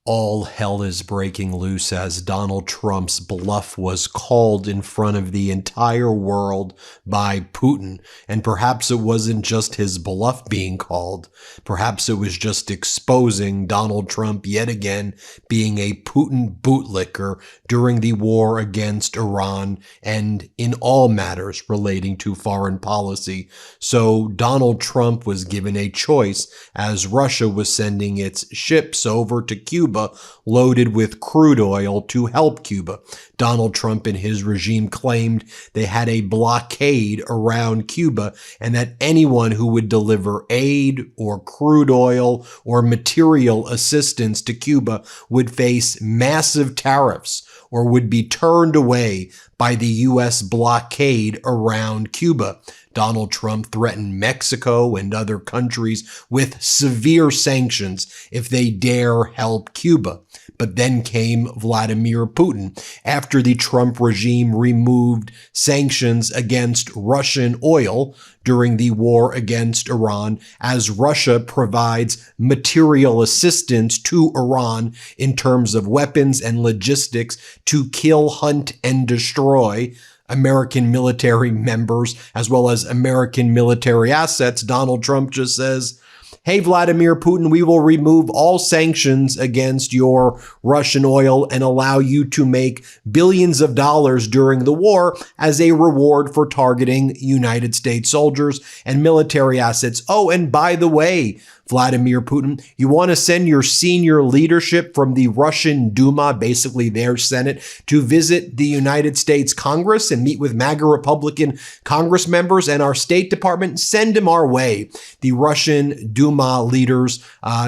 All hell is breaking loose as Donald Trump's bluff was called in front of the entire world by Putin. And perhaps it wasn't just his bluff being called. Perhaps it was just exposing Donald Trump yet again being a Putin bootlicker during the war against Iran and in all matters relating to foreign policy. So Donald Trump was given a choice as Russia was sending its ships over to Cuba loaded with crude oil to help Cuba. Donald Trump and his regime claimed they had a blockade around Cuba and that anyone who would deliver aid or crude oil or material assistance to Cuba would face massive tariffs or would be turned away by the U.S. blockade around Cuba. Donald Trump threatened Mexico and other countries with severe sanctions if they dare help Cuba. But then came Vladimir Putin after the Trump regime removed sanctions against Russian oil during the war against Iran, as Russia provides material assistance to Iran in terms of weapons and logistics to kill, hunt, and destroy American military members, as well as American military assets. Donald Trump just says, hey, Vladimir Putin, we will remove all sanctions against your Russian oil and allow you to make billions of dollars during the war as a reward for targeting United States soldiers and military assets. Oh, and by the way, Vladimir Putin, you want to send your senior leadership from the Russian Duma, basically their Senate, to visit the United States Congress and meet with MAGA Republican Congress members and our State Department. Send them our way. The Russian Duma leaders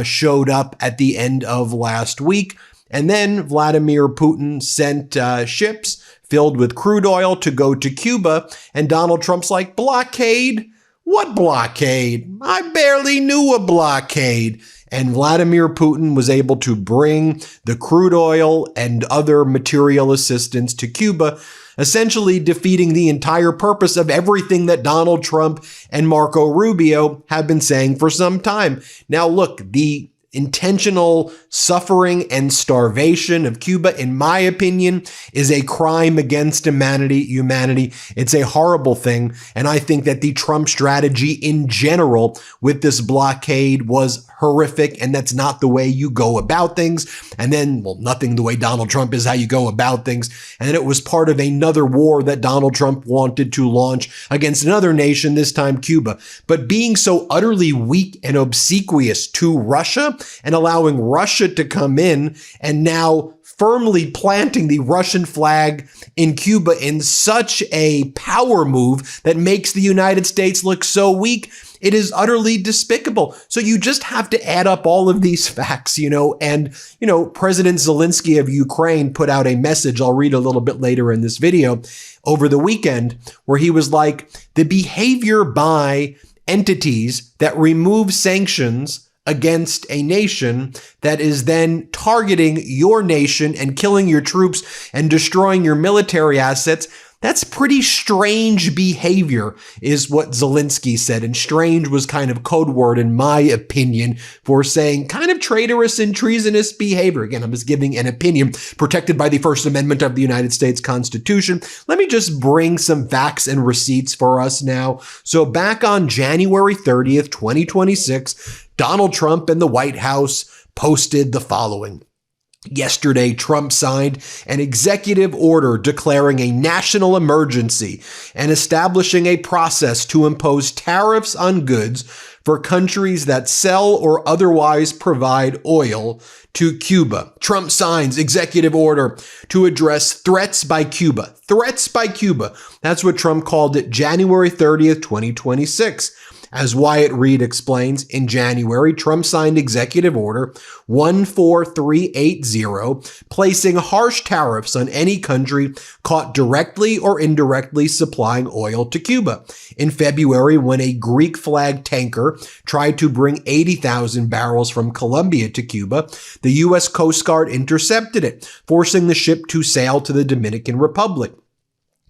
showed up at the end of last week. And then Vladimir Putin sent ships filled with crude oil to go to Cuba. And Donald Trump's like, blockade? What blockade? I barely knew a blockade. And Vladimir Putin was able to bring the crude oil and other material assistance to Cuba, essentially defeating the entire purpose of everything that Donald Trump and Marco Rubio have been saying for some time. Now, look, the intentional suffering and starvation of Cuba, in my opinion, is a crime against humanity. It's a horrible thing. And I think that the Trump strategy in general with this blockade was horrific, and that's not the way you go about things. And then, well, nothing the way Donald Trump is how you go about things. And then it was part of another war that Donald Trump wanted to launch against another nation, this time Cuba. But being so utterly weak and obsequious to Russia and allowing Russia to come in and now firmly planting the Russian flag in Cuba in such a power move that makes the United States look so weak, it is utterly despicable. So you just have to add up all of these facts, and, President Zelensky of Ukraine put out a message I'll read a little bit later in this video over the weekend where he was like, the behavior by entities that remove sanctions against a nation that is then targeting your nation and killing your troops and destroying your military assets, that's pretty strange behavior, is what Zelensky said. And strange was kind of code word, in my opinion, for saying kind of traitorous and treasonous behavior. Again, I'm just giving an opinion protected by the First Amendment of the United States Constitution. Let me just bring some facts and receipts for us now. So back on January 30th, 2026, Donald Trump and the White House posted the following. Yesterday, Trump signed an executive order declaring a national emergency and establishing a process to impose tariffs on goods for countries that sell or otherwise provide oil to Cuba. Trump signs executive order to address threats by Cuba. Threats by Cuba. That's what Trump called it January 30th, 2026. As Wyatt Reed explains, in January, Trump signed Executive Order 14380, placing harsh tariffs on any country caught directly or indirectly supplying oil to Cuba. In February, when a Greek-flagged tanker tried to bring 80,000 barrels from Colombia to Cuba, the U.S. Coast Guard intercepted it, forcing the ship to sail to the Dominican Republic.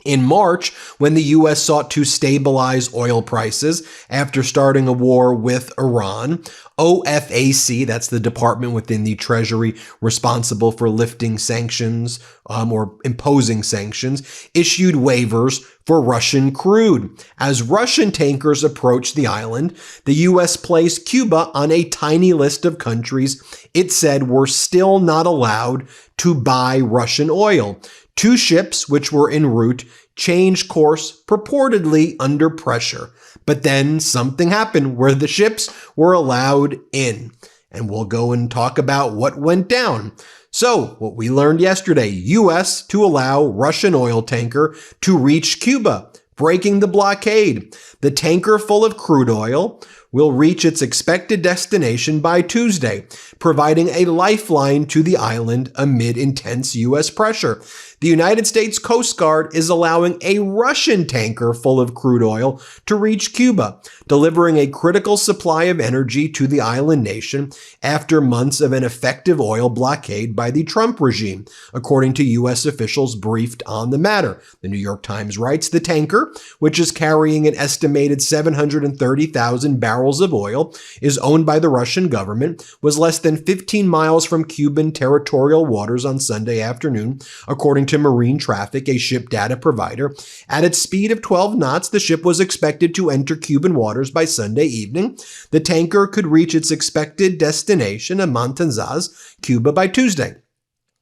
In March, when the U.S. sought to stabilize oil prices after starting a war with Iran, OFAC, that's the department within the Treasury responsible for lifting sanctions or imposing sanctions, issued waivers for Russian crude. As Russian tankers approached the island, the U.S. placed Cuba on a tiny list of countries it said were still not allowed to buy Russian oil. 2 ships, which were en route, changed course purportedly under pressure. But then something happened where the ships were allowed in. And we'll go and talk about what went down. So, what we learned yesterday, U.S. to allow Russian oil tanker to reach Cuba, breaking the blockade. The tanker full of crude oil will reach its expected destination by Tuesday, providing a lifeline to the island amid intense U.S. pressure. The United States Coast Guard is allowing a Russian tanker full of crude oil to reach Cuba, delivering a critical supply of energy to the island nation after months of an effective oil blockade by the Trump regime, according to U.S. officials briefed on the matter. The New York Times writes, the tanker, which is carrying an estimated 730,000 barrels of oil, is owned by the Russian government, was less than 15 miles from Cuban territorial waters on Sunday afternoon, according to Marine Traffic, a ship data provider. At its speed of 12 knots, the ship was expected to enter Cuban waters by Sunday evening. The tanker could reach its expected destination, Matanzas, Cuba, by Tuesday.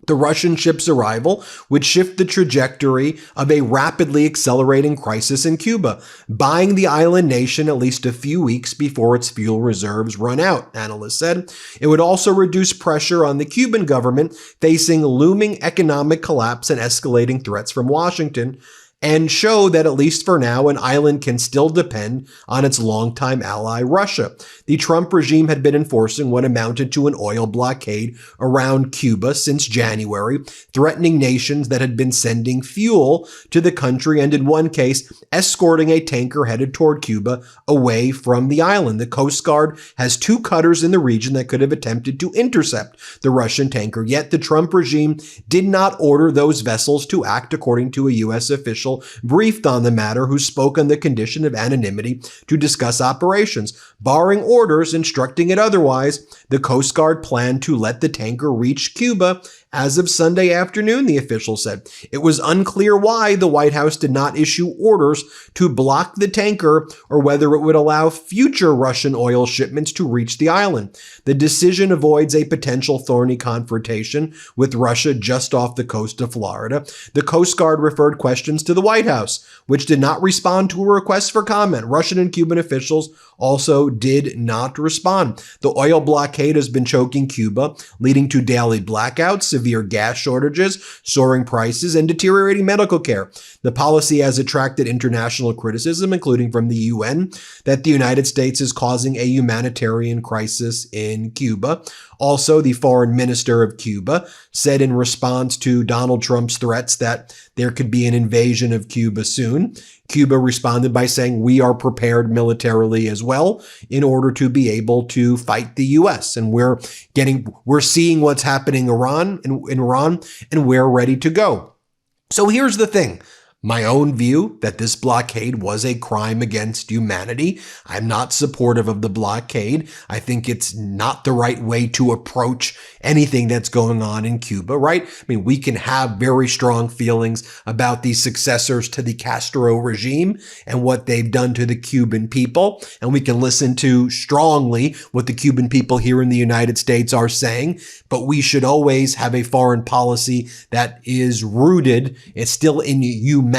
The Russian ship's arrival would shift the trajectory of a rapidly accelerating crisis in Cuba, buying the island nation at least a few weeks before its fuel reserves run out, analysts said. It would also reduce pressure on the Cuban government facing looming economic collapse and escalating threats from Washington, and show that, at least for now, an island can still depend on its longtime ally, Russia. The Trump regime had been enforcing what amounted to an oil blockade around Cuba since January, threatening nations that had been sending fuel to the country and, in one case, escorting a tanker headed toward Cuba away from the island. The Coast Guard has 2 cutters in the region that could have attempted to intercept the Russian tanker, yet the Trump regime did not order those vessels to act, according to a U.S. official briefed on the matter who spoke on the condition of anonymity to discuss operations. Barring orders instructing it otherwise, the Coast Guard planned to let the tanker reach Cuba as of Sunday afternoon, the official said. It was unclear why the White House did not issue orders to block the tanker or whether it would allow future Russian oil shipments to reach the island. The decision avoids a potential thorny confrontation with Russia just off the coast of Florida. The Coast Guard referred questions to the White House, which did not respond to a request for comment. Russian and Cuban officials also did not respond. The oil blockade has been choking Cuba, leading to daily blackouts, severe gas shortages, soaring prices, and deteriorating medical care. The policy has attracted international criticism, including from the UN, that the United States is causing a humanitarian crisis in Cuba. Also, the foreign minister of Cuba said in response to Donald Trump's threats that there could be an invasion of Cuba soon. Cuba responded by saying, we are prepared militarily as well in order to be able to fight the U.S. And we're seeing what's happening in Iran, and we're ready to go. So here's the thing. My own view that this blockade was a crime against humanity. I'm not supportive of the blockade. I think it's not the right way to approach anything that's going on in Cuba, right? I mean, we can have very strong feelings about the successors to the Castro regime and what they've done to the Cuban people, and we can listen to strongly what the Cuban people here in the United States are saying, but we should always have a foreign policy that is rooted, it's still in humanity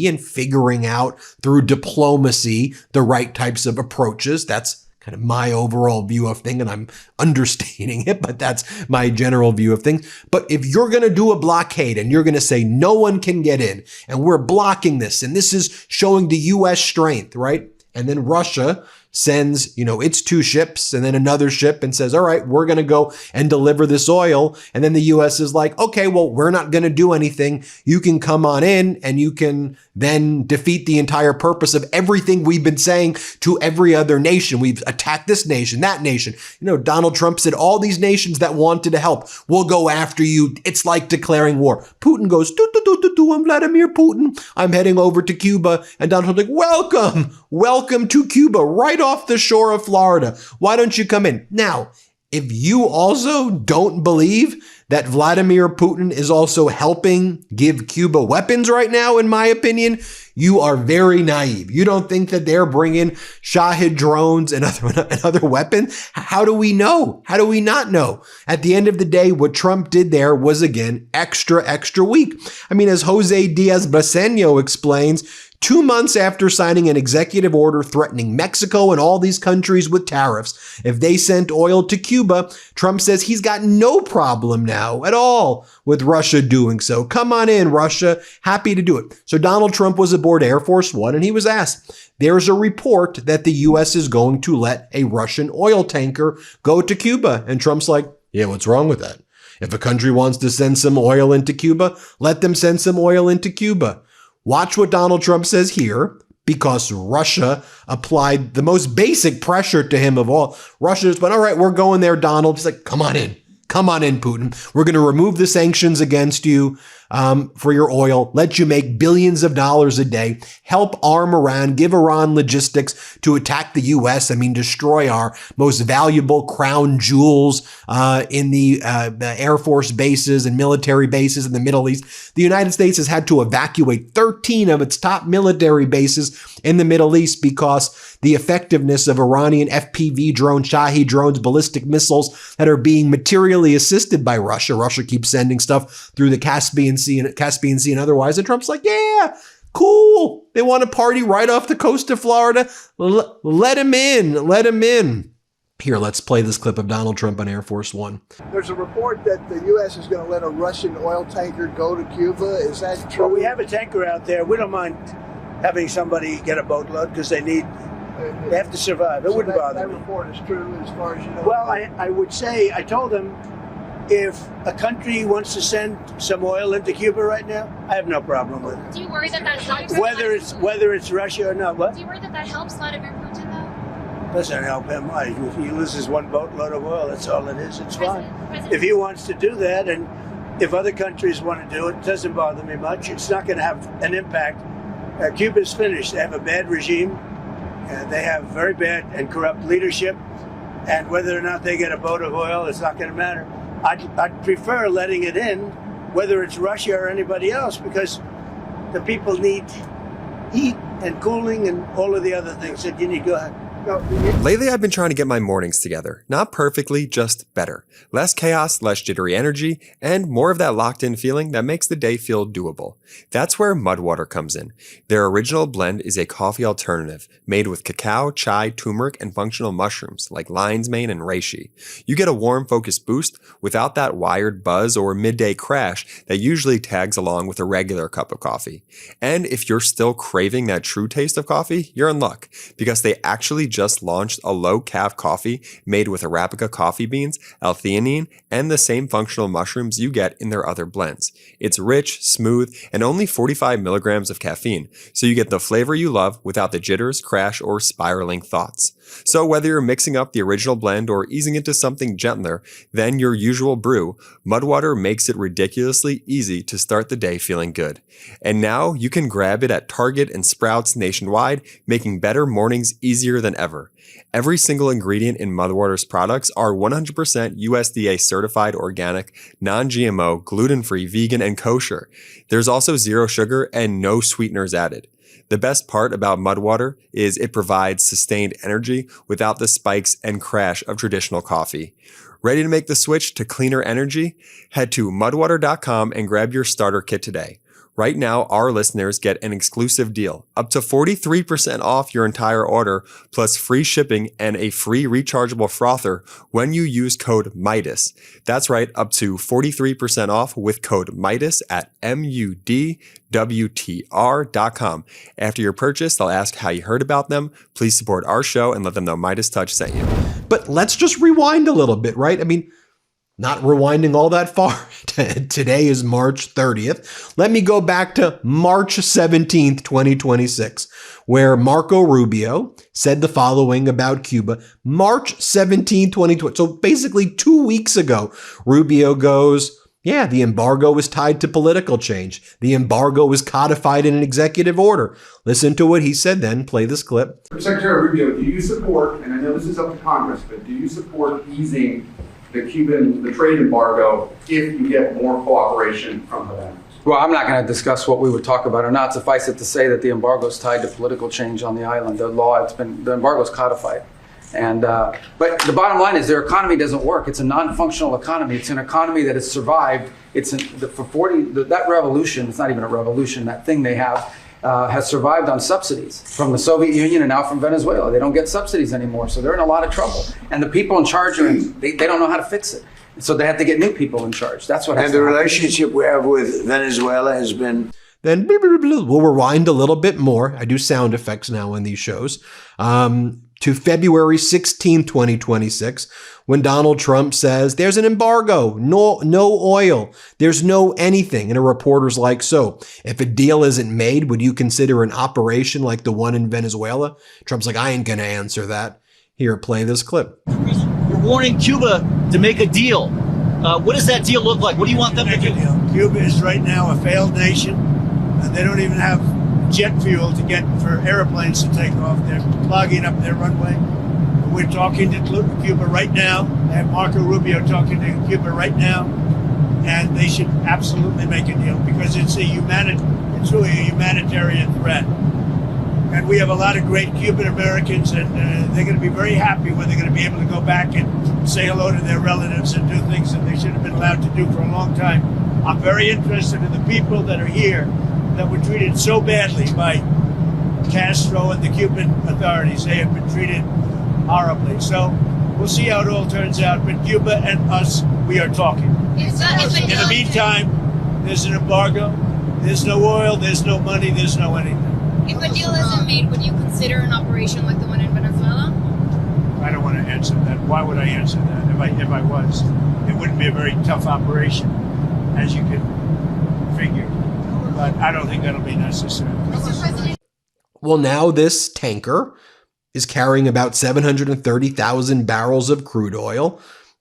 and figuring out through diplomacy the right types of approaches. That's kind of my overall view of things, and I'm understating it, but that's my general view of things. But if you're going to do a blockade and you're going to say no one can get in and we're blocking this and this is showing the U.S. strength, right? And then Russia sends, its 2 ships and then another ship and says, all right, we're going to go and deliver this oil. And then the US is like, okay, well, we're not going to do anything. You can come on in and you can then defeat the entire purpose of everything we've been saying to every other nation. We've attacked this nation, that nation. Donald Trump said all these nations that wanted to help will go after you. It's like declaring war. Putin goes, I'm Vladimir Putin. I'm heading over to Cuba. And Donald Trump's like, welcome to Cuba, right off the shore of Florida. Why don't you come in? Now, if you also don't believe that Vladimir Putin is also helping give Cuba weapons right now, in my opinion, you are very naive. You don't think that they're bringing Shahid drones and other weapons? How do we know? How do we not know? At the end of the day, what Trump did there was, again, extra weak. I mean, as Jose Diaz-Baseño explains, 2 months after signing an executive order threatening Mexico and all these countries with tariffs, if they sent oil to Cuba, Trump says he's got no problem now at all with Russia doing so. Come on in, Russia. Happy to do it. So Donald Trump was aboard Air Force One and he was asked, there's a report that the U.S. is going to let a Russian oil tanker go to Cuba. And Trump's like, yeah, what's wrong with that? If a country wants to send some oil into Cuba, let them send some oil into Cuba. Watch what Donald Trump says here, because Russia applied the most basic pressure to him of all. Russia just went, all right, we're going there, Donald. He's like, come on in. Come on in, Putin. We're going to remove the sanctions against you for your oil, let you make billions of dollars a day, help arm Iran, give Iran logistics to attack the U.S. I mean, destroy our most valuable crown jewels in the Air Force bases and military bases in the Middle East. The United States has had to evacuate 13 of its top military bases in the Middle East because the effectiveness of Iranian FPV drones, Shahid drones, ballistic missiles that are being materially assisted by Russia. Russia keeps sending stuff through the Caspian Sea and otherwise. And Trump's like, yeah, cool. They want to party right off the coast of Florida. Let him in. Let him in. Here, let's play this clip of Donald Trump on Air Force One. There's a report that the U.S. is going to let a Russian oil tanker go to Cuba. Is that true? Well, we have a tanker out there. We don't mind having somebody get a boatload because they have to survive. It wouldn't bother me. That report is true as far as you know. Well, I would say, I told them, if a country wants to send some oil into Cuba right now, I have no problem with it. Do you worry that helps? Whether it's Russia or not, what? Do you worry that helps Vladimir Putin, though? Doesn't help him. If he loses one boatload of oil, that's all it is. It's fine. President. If he wants to do that, and if other countries want to do it, it doesn't bother me much. It's not going to have an impact. Cuba's finished. They have a bad regime. They have very bad and corrupt leadership. And whether or not they get a boat of oil, it's not going to matter. I'd prefer letting it in, whether it's Russia or anybody else, because the people need heat and cooling and all of the other things that you need. Go ahead. Lately, I've been trying to get my mornings together. Not perfectly, just better. Less chaos, less jittery energy, and more of that locked-in feeling that makes the day feel doable. That's where Mudwater comes in. Their original blend is a coffee alternative made with cacao, chai, turmeric, and functional mushrooms like lion's mane and reishi. You get a warm, focused boost without that wired buzz or midday crash that usually tags along with a regular cup of coffee. And if you're still craving that true taste of coffee, you're in luck, because they actually just launched a low-carb coffee made with Arabica coffee beans, L-theanine, and the same functional mushrooms you get in their other blends. It's rich, smooth, and only 45 milligrams of caffeine, so you get the flavor you love without the jitters, crash, or spiraling thoughts. So whether you're mixing up the original blend or easing into something gentler than your usual brew, Mudwater makes it ridiculously easy to start the day feeling good. And now you can grab it at Target and Sprouts nationwide, making better mornings easier than ever. Every single ingredient in Mudwater's products are 100% USDA certified organic, non-GMO, gluten-free, vegan, and kosher. There's also zero sugar and no sweeteners added. The best part about Mudwater is it provides sustained energy without the spikes and crash of traditional coffee. Ready to make the switch to cleaner energy? Head to mudwater.com and grab your starter kit today. Right now, our listeners get an exclusive deal, up to 43% off your entire order, plus free shipping and a free rechargeable frother when you use code Meidas. That's right, up to 43% off with code Meidas at MUDWTR.com. After your purchase, they'll ask how you heard about them. Please support our show and let them know MeidasTouch sent you. But let's just rewind a little bit, right? I mean, not rewinding all that far. Today is March 30th. Let me go back to March 17th, 2026, where Marco Rubio said the following about Cuba. March 17th, 2020. So basically 2 weeks ago, Rubio goes, yeah, the embargo is tied to political change. The embargo is codified in an executive order. Listen to what he said then. Play this clip. Secretary Rubio, do you support, and I know this is up to Congress, but do you support easing the trade embargo if you get more cooperation from Havana? Well, I'm not going to discuss what we would talk about or not. Suffice it to say that the embargo is tied to political change on the island. The embargo is codified. And but the bottom line is their economy doesn't work. It's a non-functional economy. It's an economy that has survived. That revolution, it's not even a revolution, that thing they have has survived on subsidies from the Soviet Union and now from Venezuela. They don't get subsidies anymore, so they're in a lot of trouble. And the people in charge, they don't know how to fix it. So they have to get new people in charge. That's what has to happen. And the relationship we have with Venezuela has been... Then we'll rewind a little bit more. I do sound effects now on these shows. To February 16, 2026, when Donald Trump says there's an embargo, no oil, there's no anything. And a reporter's like, so if a deal isn't made, would you consider an operation like the one in Venezuela? Trump's like, I ain't going to answer that. Here, play this clip. You're warning Cuba to make a deal. What does that deal look like? What do you want them to do? Cuba is right now a failed nation, and they don't even have jet fuel to get for airplanes to take off. They're clogging up their runway. We're talking to Cuba right now. I have Marco Rubio talking to Cuba right now, and they should absolutely make a deal because it's really a humanitarian threat. And we have a lot of great Cuban Americans, and they're going to be very happy when they're going to be able to go back and say hello to their relatives and do things that they should have been allowed to do for a long time. I'm very interested in the people that are here that were treated so badly by Castro and the Cuban authorities. They have been treated horribly. So we'll see how it all turns out. But Cuba and us, we are talking. In the meantime, there's an embargo. There's no oil, there's no money, there's no anything. If a deal isn't made, would you consider an operation like the one in Venezuela? I don't want to answer that. Why would I answer that? If I was, it wouldn't be a very tough operation, as you can figure. But I don't think that'll be necessary. Mr. President. Well, now this tanker is carrying about 730,000 barrels of crude oil,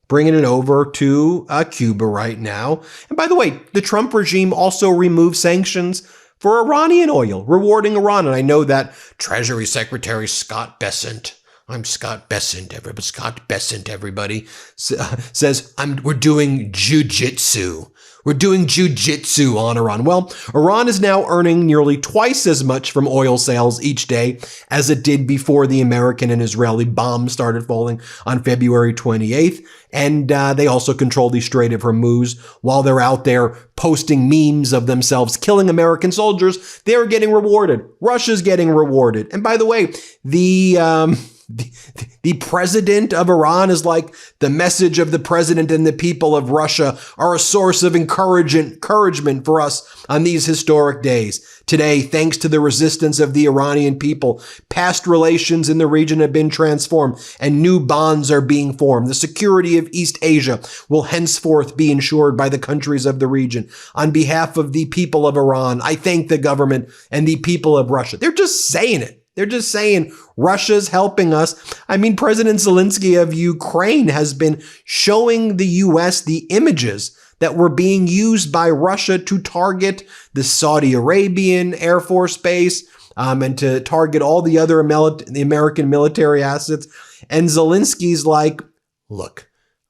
bringing it over to Cuba right now. And by the way, the Trump regime also removed sanctions for Iranian oil, rewarding Iran. And I know that Treasury Secretary Scott Bessent, I'm Scott Bessent, everybody, says we're doing jujitsu. We're doing jujitsu on Iran. Well, Iran is now earning nearly twice as much from oil sales each day as it did before the American and Israeli bombs started falling on February 28th. And they also control the Strait of Hormuz. While they're out there posting memes of themselves killing American soldiers, they're getting rewarded. Russia's getting rewarded. And by the way, the president of Iran is like the message of the president and the people of Russia are a source of encouragement for us on these historic days. Today, thanks to the resistance of the Iranian people, past relations in the region have been transformed and new bonds are being formed. The security of East Asia will henceforth be ensured by the countries of the region. On behalf of the people of Iran, I thank the government and the people of Russia. They're just saying it. They're just saying Russia's helping us. I mean, President Zelensky of Ukraine has been showing the U.S. the images that were being used by Russia to target the Saudi Arabian Air Force Base and to target all the other the American military assets. And Zelensky's like, look,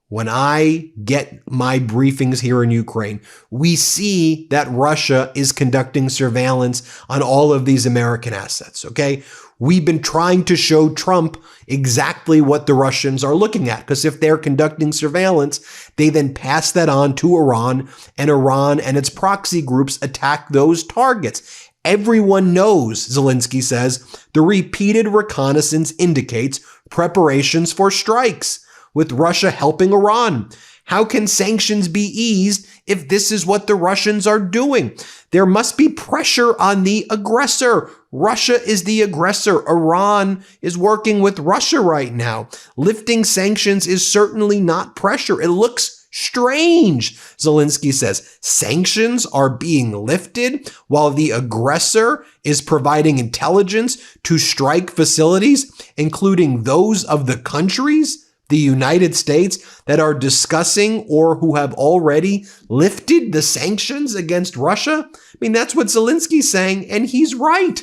when I get my briefings here in Ukraine, we see that Russia is conducting surveillance on all of these American assets, okay? We've been trying to show Trump exactly what the Russians are looking at, because if they're conducting surveillance, they then pass that on to Iran and its proxy groups attack those targets. Everyone knows, Zelensky says, the repeated reconnaissance indicates preparations for strikes, with Russia helping Iran. How can sanctions be eased if this is what the Russians are doing? There must be pressure on the aggressor. Russia is the aggressor. Iran is working with Russia right now. Lifting sanctions is certainly not pressure. It looks strange, Zelensky says. Sanctions are being lifted while the aggressor is providing intelligence to strike facilities, including those of the countries, the United States, that are discussing or who have already lifted the sanctions against Russia. I mean, that's what Zelensky's saying, and he's right.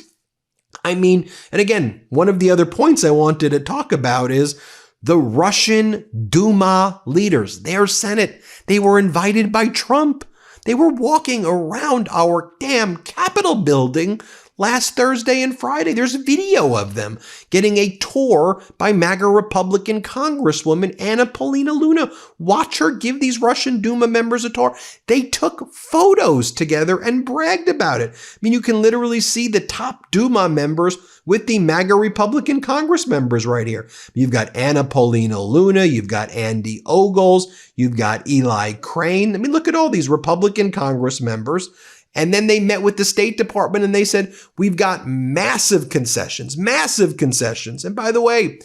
I mean, and again, one of the other points I wanted to talk about is the Russian Duma leaders, their Senate, they were invited by Trump. They were walking around our damn Capitol building last Thursday and Friday. There's a video of them getting a tour by MAGA Republican Congresswoman Anna Polina Luna. Watch her give these Russian Duma members a tour. They took photos together and bragged about it. I mean, you can literally see the top Duma members with the MAGA Republican Congress members right here. You've got Anna Polina Luna, you've got Andy Ogles, you've got Eli Crane. I mean, look at all these Republican Congress members. And then they met with the State Department and they said, we've got massive concessions. And by the way,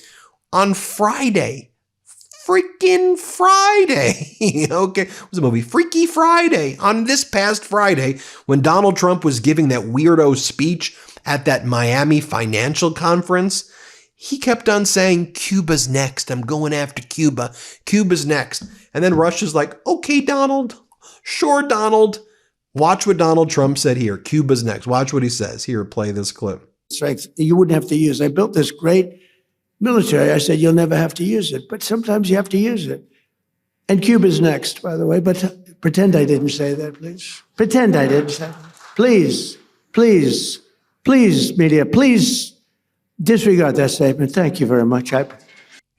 on Friday, freaking Friday, okay, it was a movie, Freaky Friday, on this past Friday, when Donald Trump was giving that weirdo speech at that Miami financial conference, he kept on saying, Cuba's next. I'm going after Cuba. Cuba's next. And then Russia's like, okay, Donald. Sure, Donald. Watch what Donald Trump said here. Cuba's next. Watch what he says. Here, play this clip. Strength you wouldn't have to use. I built this great military. I said, you'll never have to use it, but sometimes you have to use it. And Cuba's next, by the way, but pretend I didn't say that, please. Pretend I didn't say that. Please, media, please disregard that statement. Thank you very much.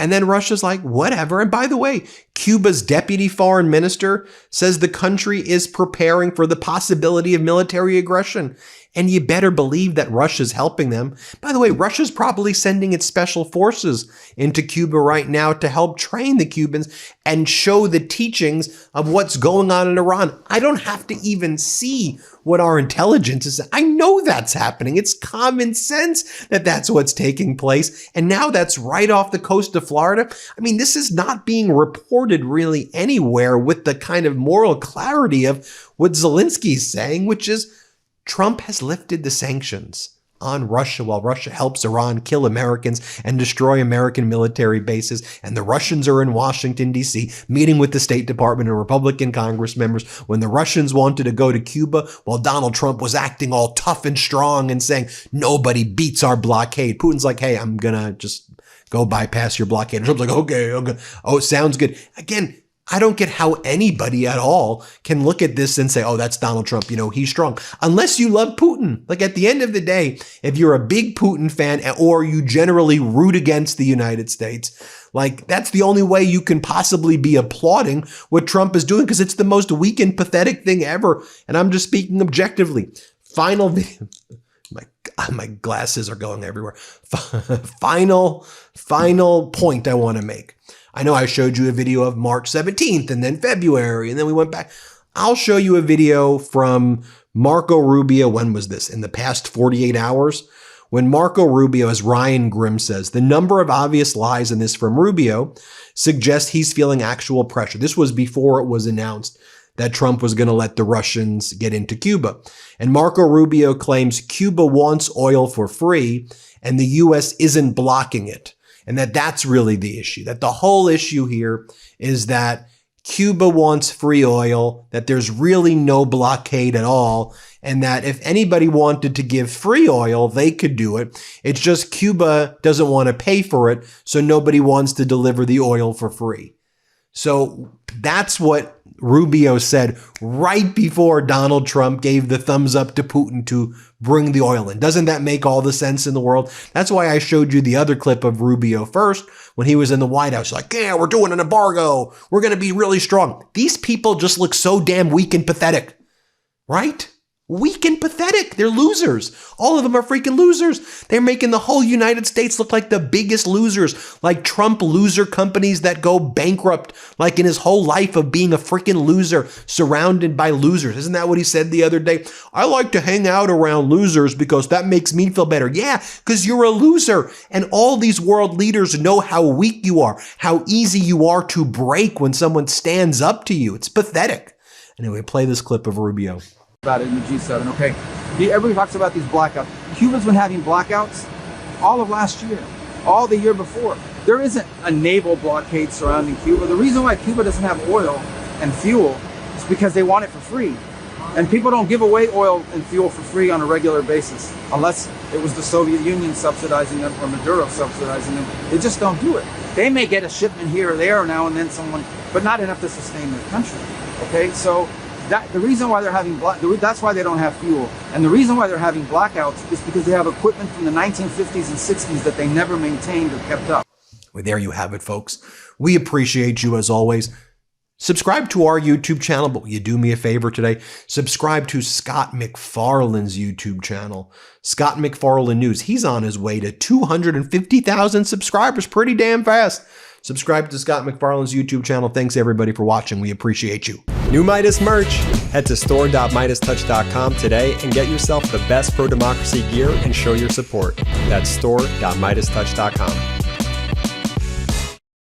And then Russia's like, whatever. And by the way, Cuba's deputy foreign minister says the country is preparing for the possibility of military aggression. And you better believe that Russia's helping them. By the way, Russia's probably sending its special forces into Cuba right now to help train the Cubans and show the teachings of what's going on in Iran. I don't have to even see what our intelligence is. I know that's happening. It's common sense that that's what's taking place. And now that's right off the coast of Florida. I mean, this is not being reported really anywhere with the kind of moral clarity of what Zelensky's saying, which is Trump has lifted the sanctions on Russia while Russia helps Iran kill Americans and destroy American military bases. And the Russians are in Washington, D.C., meeting with the State Department and Republican Congress members when the Russians wanted to go to Cuba while Donald Trump was acting all tough and strong and saying, nobody beats our blockade. Putin's like, hey, I'm going to just go bypass your blockade. And Trump's like, okay. Oh, sounds good. Again, I don't get how anybody at all can look at this and say, oh, that's Donald Trump. You know, he's strong. Unless you love Putin. Like at the end of the day, if you're a big Putin fan or you generally root against the United States, like that's the only way you can possibly be applauding what Trump is doing because it's the most weak and pathetic thing ever. And I'm just speaking objectively. Final video. My glasses are going everywhere. Final point I want to make. I know I showed you a video of March 17th and then February, and then we went back. I'll show you a video from Marco Rubio. When was this? In the past 48 hours? When Marco Rubio, as Ryan Grimm says, the number of obvious lies in this from Rubio suggests he's feeling actual pressure. This was before it was announced that Trump was going to let the Russians get into Cuba. And Marco Rubio claims Cuba wants oil for free and the U.S. isn't blocking it. And that's really the issue, that the whole issue here is that Cuba wants free oil, that there's really no blockade at all, and that if anybody wanted to give free oil, they could do it. It's just Cuba doesn't want to pay for it, so nobody wants to deliver the oil for free. So that's what Rubio said right before Donald Trump gave the thumbs up to Putin to bring the oil in. Doesn't that make all the sense in the world? That's why I showed you the other clip of Rubio first when he was in the White House. Like, yeah, we're doing an embargo. We're going to be really strong. These people just look so damn weak and pathetic, right? Weak and pathetic. They're losers. All of them are freaking losers. They're making the whole United States look like the biggest losers, like Trump loser companies that go bankrupt, like in his whole life of being a freaking loser, surrounded by losers. Isn't that what he said the other day? I like to hang out around losers because that makes me feel better. Yeah, because you're a loser. And all these world leaders know how weak you are, how easy you are to break when someone stands up to you. It's pathetic. Anyway, play this clip of Rubio. About it in the G7, okay? Everybody talks about these blackouts. Cuba's been having blackouts all of last year, all the year before. There isn't a naval blockade surrounding Cuba. The reason why Cuba doesn't have oil and fuel is because they want it for free. And people don't give away oil and fuel for free on a regular basis, unless it was the Soviet Union subsidizing them or Maduro subsidizing them. They just don't do it. They may get a shipment here or there now and then someone, but not enough to sustain their country, okay? So the reason why they're having that's why they don't have fuel. And the reason why they're having blackouts is because they have equipment from the 1950s and 60s that they never maintained or kept up. Well, there you have it, folks. We appreciate you as always. Subscribe to our YouTube channel, but will you do me a favor today? Subscribe to Scott McFarlane's YouTube channel, Scott McFarlane News. He's on his way to 250,000 subscribers pretty damn fast. Subscribe to Scott McFarlane's YouTube channel. Thanks everybody for watching. We appreciate you. New Midas merch. Head to store.MeidasTouch.com today and get yourself the best pro-democracy gear and show your support. That's store.MeidasTouch.com.